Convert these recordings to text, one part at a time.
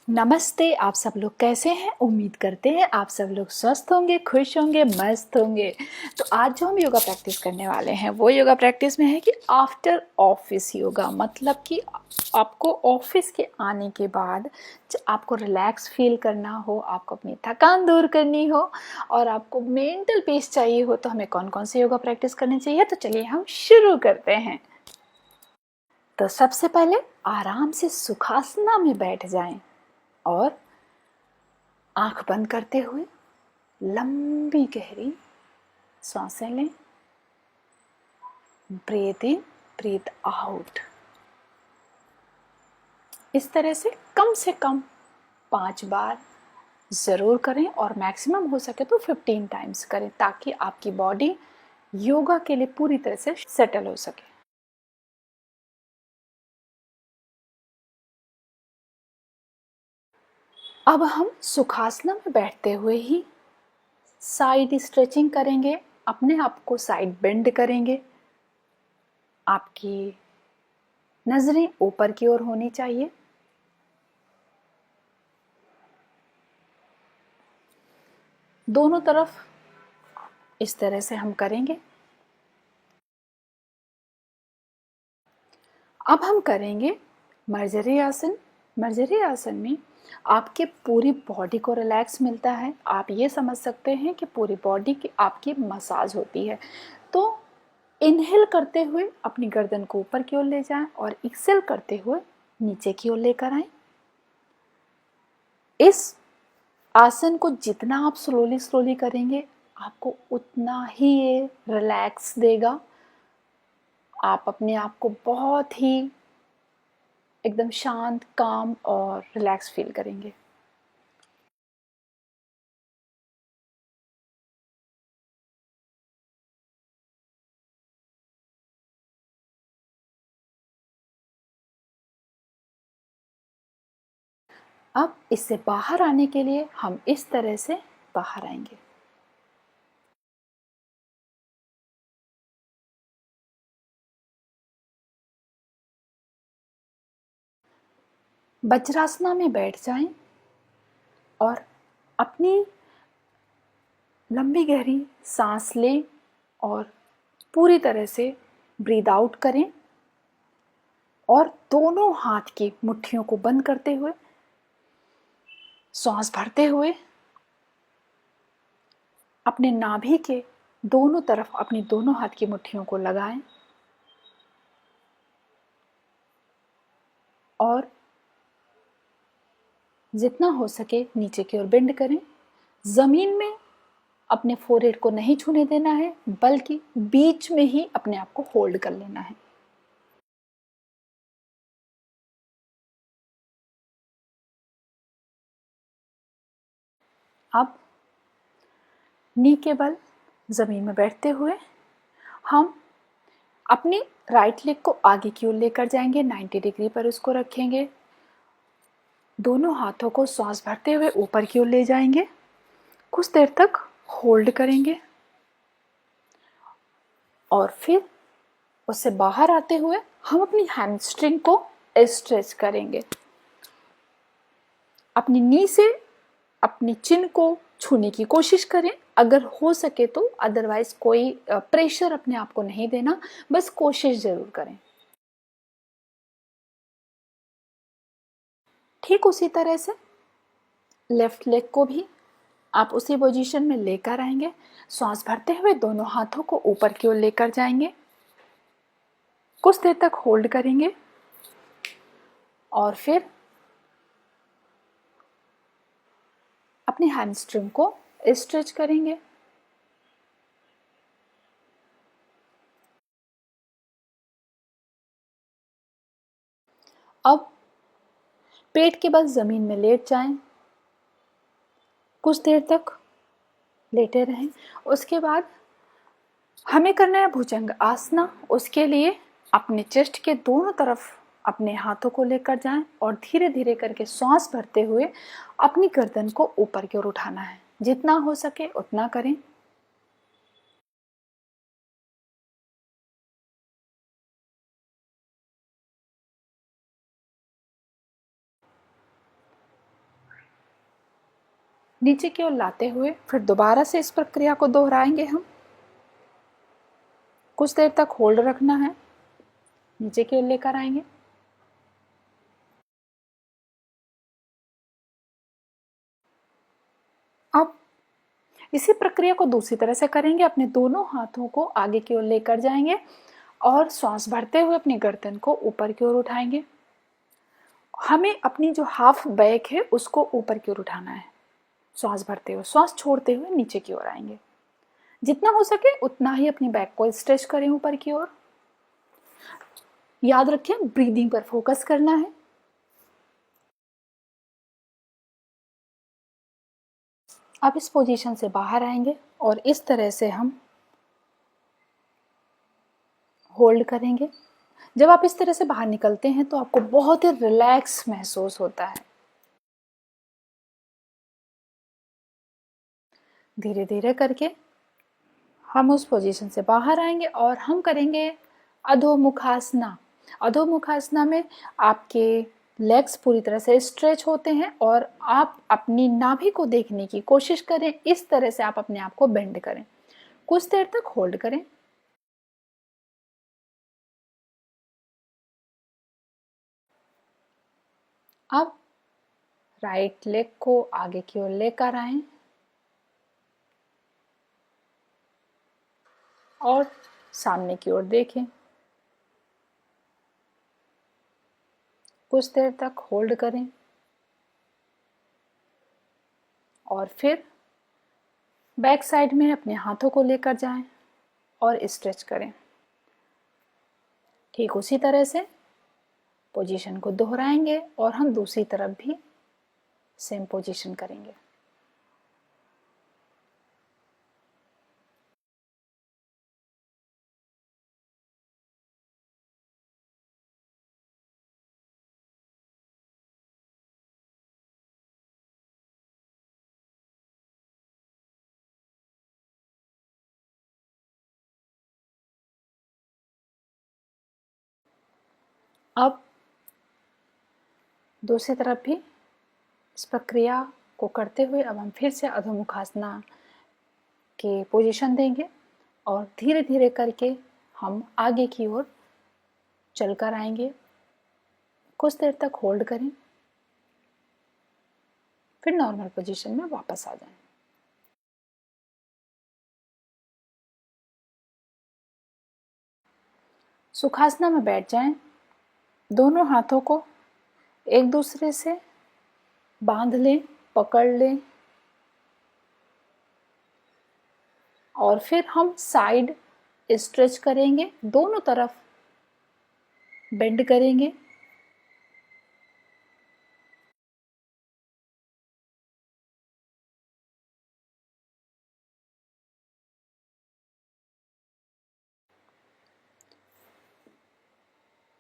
नमस्ते। आप सब लोग कैसे हैं? उम्मीद करते हैं आप सब लोग स्वस्थ होंगे, खुश होंगे, मस्त होंगे। तो आज जो हम योगा प्रैक्टिस करने वाले हैं वो योगा प्रैक्टिस में है कि आफ्टर ऑफिस योगा, मतलब कि आपको ऑफिस के आने के बाद आपको रिलैक्स फील करना हो, आपको अपनी थकान दूर करनी हो और आपको मेंटल पीस चाहिए हो, तो हमें कौन कौन से योगा प्रैक्टिस करनी चाहिए। तो चलिए हम शुरू करते हैं। तो सबसे पहले आराम से सुखासना में बैठ जाएं और आंख बंद करते हुए लंबी गहरी सांसें लें। ब्रीथ इन, ब्रीथ आउट। इस तरह से कम 5 बार ज़रूर करें और मैक्सिमम हो सके तो 15 टाइम्स करें, ताकि आपकी बॉडी योगा के लिए पूरी तरह से सेटल हो सके। अब हम सुखासना में बैठते हुए ही साइड स्ट्रेचिंग करेंगे, अपने आप को साइड बेंड करेंगे। आपकी नजरें ऊपर की ओर होनी चाहिए। दोनों तरफ इस तरह से हम करेंगे। अब हम करेंगे मर्जरी आसन। मर्जरी आसन में आपके पूरी बॉडी को रिलैक्स मिलता है। आप ये समझ सकते हैं कि पूरी बॉडी की आपकी मसाज होती है। तो इनहेल करते हुए अपनी गर्दन को ऊपर की ओर ले जाएं और एक्सेल करते हुए नीचे की ओर लेकर आएं। इस आसन को जितना आप स्लोली स्लोली करेंगे, आपको उतना ही ये रिलैक्स देगा। आप अपने आप को बहुत ही एकदम शांत, काम और रिलैक्स फील करेंगे। अब इससे बाहर आने के लिए हम इस तरह से बाहर आएंगे। वज्रासना में बैठ जाएं और अपनी लंबी गहरी सांस लें और पूरी तरह से ब्रीद आउट करें और दोनों हाथ की मुट्ठियों को बंद करते हुए सांस भरते हुए अपने नाभि के दोनों तरफ अपनी दोनों हाथ की मुट्ठियों को लगाएं और जितना हो सके नीचे की ओर बेंड करें। जमीन में अपने फोरहेड को नहीं छूने देना है, बल्कि बीच में ही अपने आप को होल्ड कर लेना है। अब नी के बल जमीन में बैठते हुए हम अपनी राइट लेग को आगे की ओर लेकर जाएंगे। 90 डिग्री पर उसको रखेंगे। दोनों हाथों को सांस भरते हुए ऊपर की ओर ले जाएंगे। कुछ देर तक होल्ड करेंगे और फिर उससे बाहर आते हुए हम अपनी हैमस्ट्रिंग को स्ट्रेच करेंगे। अपनी नी से अपनी चिन को छूने की कोशिश करें अगर हो सके तो, अदरवाइज कोई प्रेशर अपने आप को नहीं देना, बस कोशिश जरूर करें। ठीक उसी तरह से लेफ्ट लेग को भी आप उसी पोजीशन में लेकर आएंगे। सांस भरते हुए दोनों हाथों को ऊपर की ओर लेकर जाएंगे। कुछ देर तक होल्ड करेंगे और फिर अपनी हैमस्ट्रिंग को स्ट्रेच करेंगे। अब पेट के बल जमीन में लेट जाएं। कुछ देर तक लेटे रहें। उसके बाद हमें करना है भुजंग आसना। उसके लिए अपने चेस्ट के दोनों तरफ अपने हाथों को लेकर जाएं और धीरे धीरे करके सांस भरते हुए अपनी गर्दन को ऊपर की ओर उठाना है। जितना हो सके उतना करें। नीचे की ओर लाते हुए फिर दोबारा से इस प्रक्रिया को दोहराएंगे हम। कुछ देर तक होल्ड रखना है, नीचे की ओर लेकर आएंगे। अब इसी प्रक्रिया को दूसरी तरह से करेंगे। अपने दोनों हाथों को आगे की ओर लेकर जाएंगे और श्वास भरते हुए अपनी गर्दन को ऊपर की ओर उठाएंगे। हमें अपनी जो हाफ बैक है उसको ऊपर की ओर उठाना है। श्वास भरते हुए, श्वास छोड़ते हुए नीचे की ओर आएंगे। जितना हो सके उतना ही अपनी बैक को स्ट्रेच करें ऊपर की ओर। याद रखें, ब्रीदिंग पर फोकस करना है। अब इस पोजीशन से बाहर आएंगे और इस तरह से हम होल्ड करेंगे। जब आप इस तरह से बाहर निकलते हैं तो आपको बहुत ही रिलैक्स महसूस होता है। धीरे धीरे करके हम उस पोजीशन से बाहर आएंगे और हम करेंगे अधोमुखासना। अधोमुखासना में आपके लेग्स पूरी तरह से स्ट्रेच होते हैं और आप अपनी नाभि को देखने की कोशिश करें। इस तरह से आप अपने आप को बेंड करें। कुछ देर तक होल्ड करें। अब राइट लेग को आगे की ओर लेकर आएं और सामने की ओर देखें। कुछ देर तक होल्ड करें और फिर बैक साइड में अपने हाथों को लेकर जाएं और स्ट्रेच करें। ठीक उसी तरह से पोजीशन को दोहराएंगे और हम दूसरी तरफ भी सेम पोजीशन करेंगे। अब दूसरी तरफ भी इस प्रक्रिया को करते हुए अब हम फिर से अधोमुखासना के पोजीशन देंगे और धीरे धीरे करके हम आगे की ओर चलकर आएंगे। कुछ देर तक होल्ड करें, फिर नॉर्मल पोजीशन में वापस आ जाएं। सुखासना में बैठ जाएं। दोनों हाथों को एक दूसरे से बांध लें, पकड़ लें और फिर हम साइड स्ट्रेच करेंगे, दोनों तरफ बेंड करेंगे।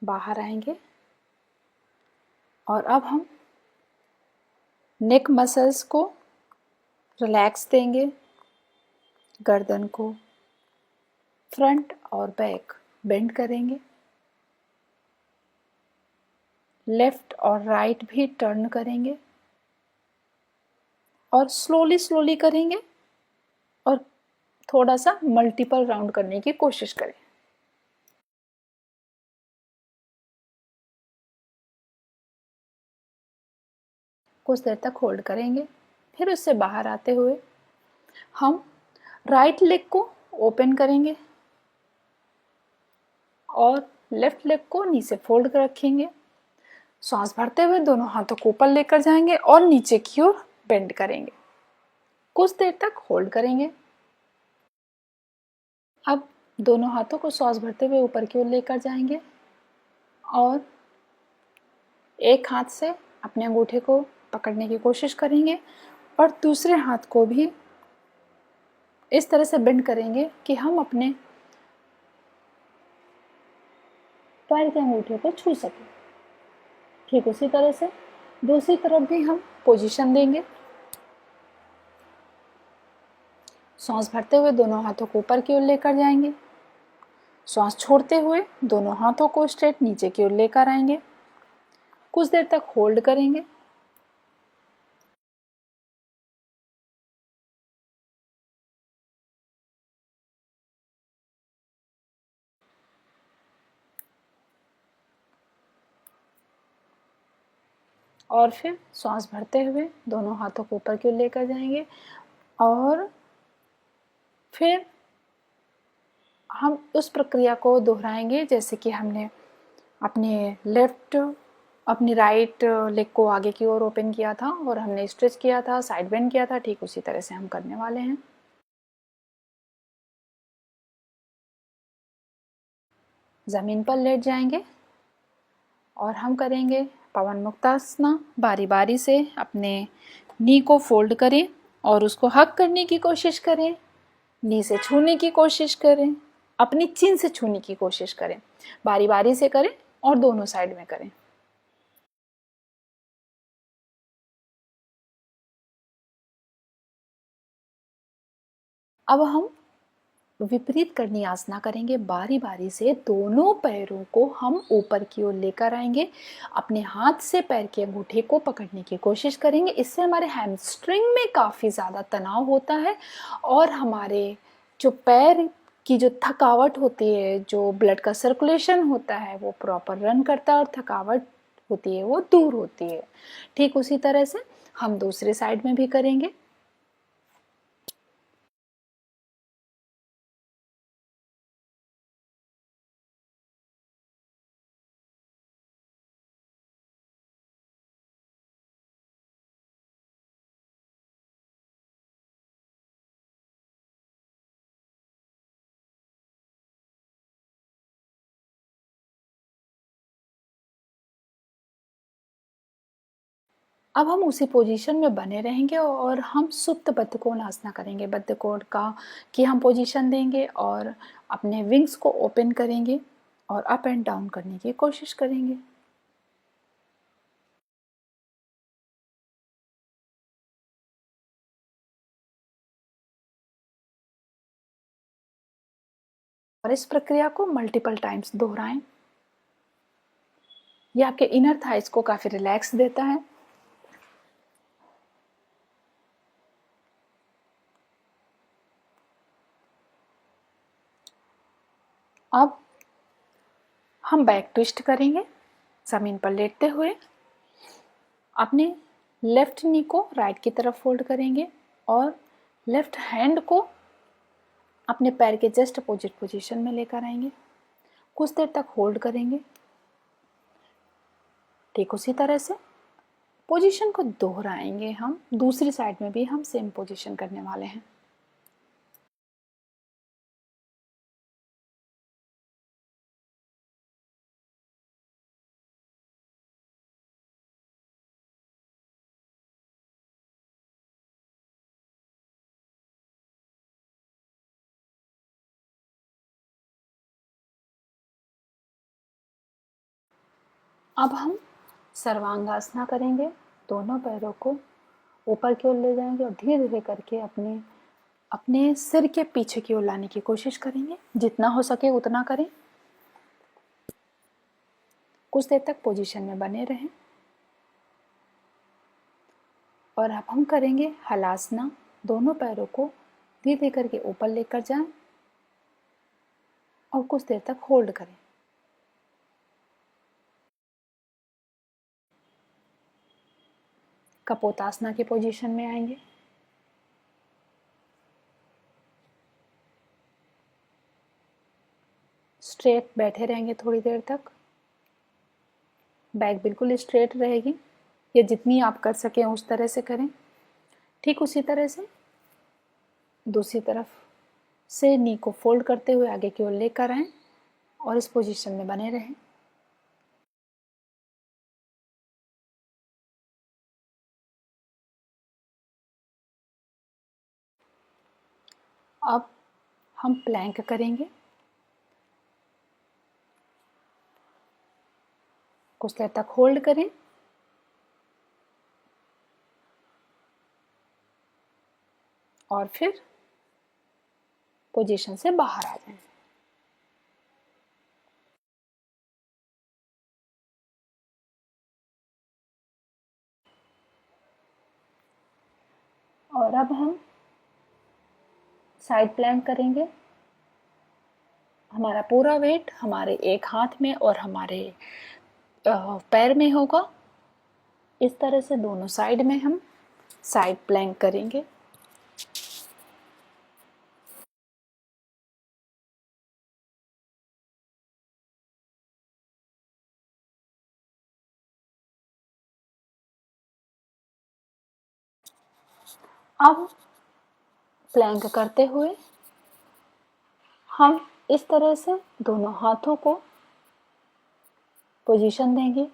बाहर आएंगे और अब हम नेक मसल्स को रिलैक्स देंगे। गर्दन को फ्रंट और बैक बेंड करेंगे। लेफ्ट और राइट भी टर्न करेंगे और स्लोली स्लोली करेंगे और थोड़ा सा मल्टीपल राउंड करने की कोशिश करें। कुछ देर तक होल्ड करेंगे। फिर उससे बाहर आते हुए हम राइट लेग को ओपन करेंगे और लेफ्ट लेग को नीचे फोल्ड कर रखेंगे। सांस भरते हुए दोनों हाथों को ऊपर लेकर जाएंगे और नीचे की ओर बेंड करेंगे। कुछ देर तक होल्ड करेंगे। अब दोनों हाथों को सांस भरते हुए ऊपर की ओर लेकर जाएंगे और एक हाथ से अपने अंगूठे को पकड़ने की कोशिश करेंगे और दूसरे हाथ को भी इस तरह से बेंड करेंगे कि हम अपने पैर के अंगूठे को छू सकें। ठीक उसी तरह से दूसरी तरफ भी हम पोजीशन देंगे। सांस भरते हुए दोनों हाथों को ऊपर की ओर लेकर जाएंगे। सांस छोड़ते हुए दोनों हाथों को स्ट्रेट नीचे की ओर लेकर आएंगे। कुछ देर तक होल्ड करेंगे। और फिर सांस भरते हुए दोनों हाथों को ऊपर की ओर लेकर जाएंगे और फिर हम उस प्रक्रिया को दोहराएंगे जैसे कि हमने अपनी राइट लेग को आगे की ओर ओपन किया था और हमने स्ट्रेच किया था, साइड बेंड किया था, ठीक उसी तरह से हम करने वाले हैं। ज़मीन पर लेट जाएंगे और हम करेंगे पवन मुक्तासना। बारी बारी से अपने नी को फोल्ड करें और उसको हग करने की कोशिश करें, नी से छूने की कोशिश करें, अपनी चिन से छूने की कोशिश करें। बारी बारी से करें और दोनों साइड में करें। अब हम विपरीत करनी आसना करेंगे। बारी बारी से दोनों पैरों को हम ऊपर की ओर लेकर आएंगे, अपने हाथ से पैर के अंगूठे को पकड़ने की कोशिश करेंगे। इससे हमारे हैमस्ट्रिंग में काफ़ी ज़्यादा तनाव होता है और हमारे जो पैर की जो थकावट होती है, जो ब्लड का सर्कुलेशन होता है वो प्रॉपर रन करता है और थकावट होती है वो दूर होती है। ठीक उसी तरह से हम दूसरे साइड में भी करेंगे। अब हम उसी पोजीशन में बने रहेंगे और हम सुप्त बद्धकोणासना करेंगे। बद्धकोण का की हम पोजीशन देंगे और अपने विंग्स को ओपन करेंगे और अप एंड डाउन करने की कोशिश करेंगे। और इस प्रक्रिया को मल्टीपल टाइम्स दोहराएं। यह आपके इनर थाइस को काफी रिलैक्स देता है। अब हम बैक ट्विस्ट करेंगे जमीन पर लेटते हुए। अपने लेफ्ट नी को राइट की तरफ फोल्ड करेंगे और लेफ्ट हैंड को अपने पैर के जस्ट अपोजिट पोजीशन में लेकर आएंगे। कुछ देर तक होल्ड करेंगे। ठीक उसी तरह से पोजीशन को दोहराएंगे। हम दूसरी साइड में भी हम सेम पोजीशन करने वाले हैं। अब हम सर्वांगासना करेंगे। दोनों पैरों को ऊपर की ओर ले जाएंगे और धीरे धीरे करके अपने अपने सिर के पीछे की ओर लाने की कोशिश करेंगे। जितना हो सके उतना करें। कुछ देर तक पोजीशन में बने रहें। और अब हम करेंगे हलासना। दोनों पैरों को धीरे धीरे करके ऊपर लेकर जाएं और कुछ देर तक होल्ड करें। कपोतासना की पोजीशन में आएंगे। स्ट्रेट बैठे रहेंगे थोड़ी देर तक। बैक बिल्कुल स्ट्रेट रहेगी। ये जितनी आप कर सकें उस तरह से करें। ठीक उसी तरह से दूसरी तरफ से नी को फोल्ड करते हुए आगे की ओर लेकर आएं और इस पोजीशन में बने रहें। अब हम प्लैंक करेंगे। कुछ देर तक होल्ड करें और फिर पोजीशन से बाहर आ जाएं। और अब हम साइड प्लैंक करेंगे। हमारा पूरा वेट हमारे एक हाथ में और हमारे पैर में होगा इस तरह से दोनों साइड में हम साइड प्लैंक करेंगे। अब प्लैंक करते हुए हम इस तरह से दोनों हाथों को पोजीशन देंगे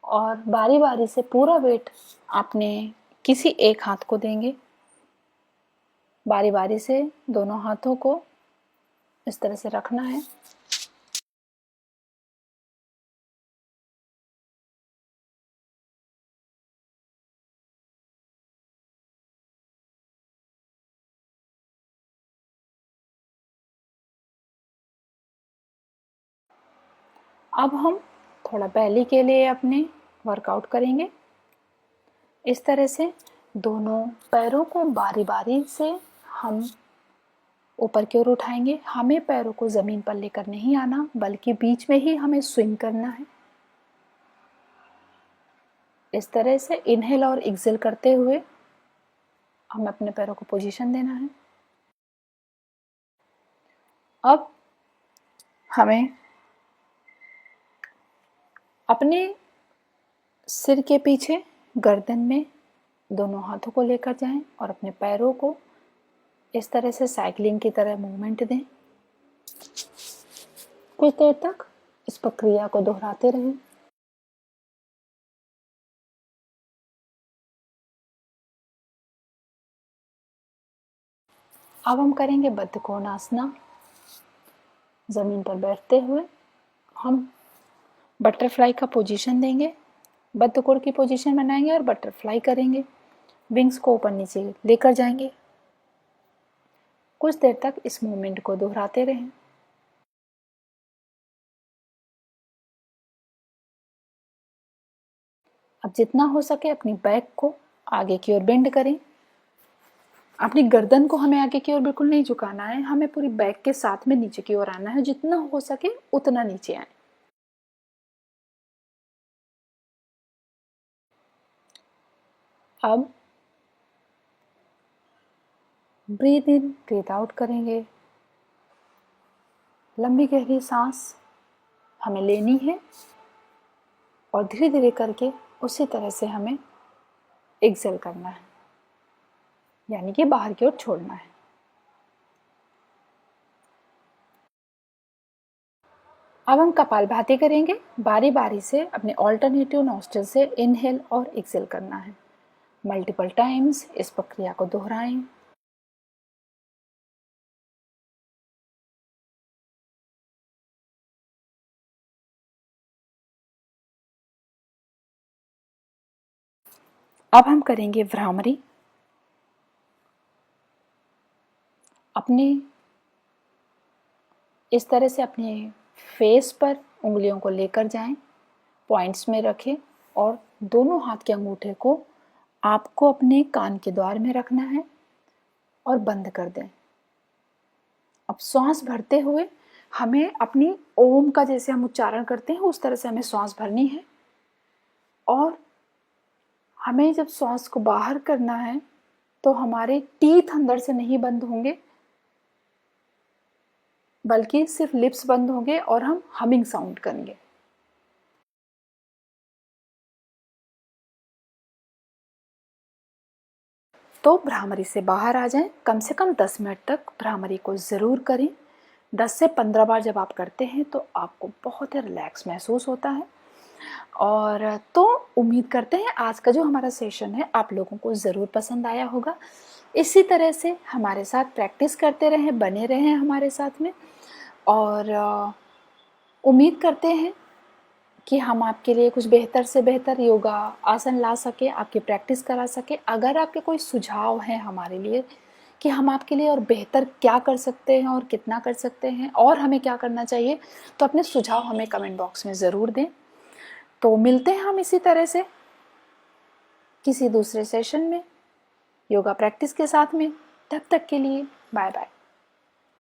और बारी बारी से पूरा वेट अपने किसी एक हाथ को देंगे। बारी बारी से दोनों हाथों को इस तरह से रखना है। अब हम थोड़ा बेली के लिए अपने वर्कआउट करेंगे। इस तरह से दोनों पैरों को बारी बारी से हम ऊपर की ओर उठाएंगे। हमें पैरों को ज़मीन पर लेकर नहीं आना, बल्कि बीच में ही हमें स्विंग करना है। इस तरह से इनहेल और एक्सेल करते हुए हमें अपने पैरों को पोजीशन देना है। अब हमें अपने सिर के पीछे गर्दन में दोनों हाथों को लेकर जाएं और अपने पैरों को इस तरह से साइकिलिंग की तरह मूवमेंट दें। कुछ देर तक इस प्रक्रिया को दोहराते रहें। अब हम करेंगे बद्ध कोणासना। जमीन पर बैठते हुए हम बटरफ्लाई का पोजीशन देंगे, बद्ध कोण की पोजीशन बनाएंगे और बटरफ्लाई करेंगे। विंग्स को ऊपर नीचे लेकर जाएंगे। कुछ देर तक इस मूवमेंट को दोहराते रहें। अब जितना हो सके अपनी बैक को आगे की ओर बेंड करें। अपनी गर्दन को हमें आगे की ओर बिल्कुल नहीं झुकाना है, हमें पूरी बैक के साथ में नीचे की ओर आना है। जितना हो सके उतना नीचे आए। अब ब्रीथ इन ब्रीथ आउट करेंगे। लंबी गहरी सांस हमें लेनी है और धीरे धीरे करके उसी तरह से हमें एक्सेल करना है, यानी कि बाहर की ओर छोड़ना है। अब हम कपालभाति करेंगे। बारी बारी से अपने ऑल्टरनेटिव नॉस्ट्रिल से इनहेल और एक्सेल करना है। मल्टीपल टाइम्स इस प्रक्रिया को दोहराएं। अब हम करेंगे भ्रामरी। अपने इस तरह से अपने फेस पर उंगलियों को लेकर जाएं, पॉइंट्स में रखें और दोनों हाथ के अंगूठे को आपको अपने कान के द्वार में रखना है और बंद कर दें। अब श्वास भरते हुए हमें अपनी ओम का जैसे हम उच्चारण करते हैं उस तरह से हमें श्वास भरनी है और हमें जब श्वास को बाहर करना है तो हमारे टीथ अंदर से नहीं बंद होंगे, बल्कि सिर्फ लिप्स बंद होंगे और हम हमिंग साउंड करेंगे। तो भ्रामरी से बाहर आ जाएं। कम से कम 10 मिनट तक भ्रामरी को ज़रूर करें। 10 से 15 बार जब आप करते हैं तो आपको बहुत ही रिलैक्स महसूस होता है। और तो उम्मीद करते हैं आज का जो हमारा सेशन है आप लोगों को ज़रूर पसंद आया होगा। इसी तरह से हमारे साथ प्रैक्टिस करते रहें, बने रहें हमारे साथ में। और उम्मीद करते हैं कि हम आपके लिए कुछ बेहतर से बेहतर योगा आसन ला सके, आपकी प्रैक्टिस करा सके। अगर आपके कोई सुझाव हैं हमारे लिए कि हम आपके लिए और बेहतर क्या कर सकते हैं और कितना कर सकते हैं और हमें क्या करना चाहिए, तो अपने सुझाव हमें कमेंट बॉक्स में ज़रूर दें। तो मिलते हैं हम इसी तरह से किसी दूसरे सेशन में योगा प्रैक्टिस के साथ में। तब तक के लिए बाय बाय।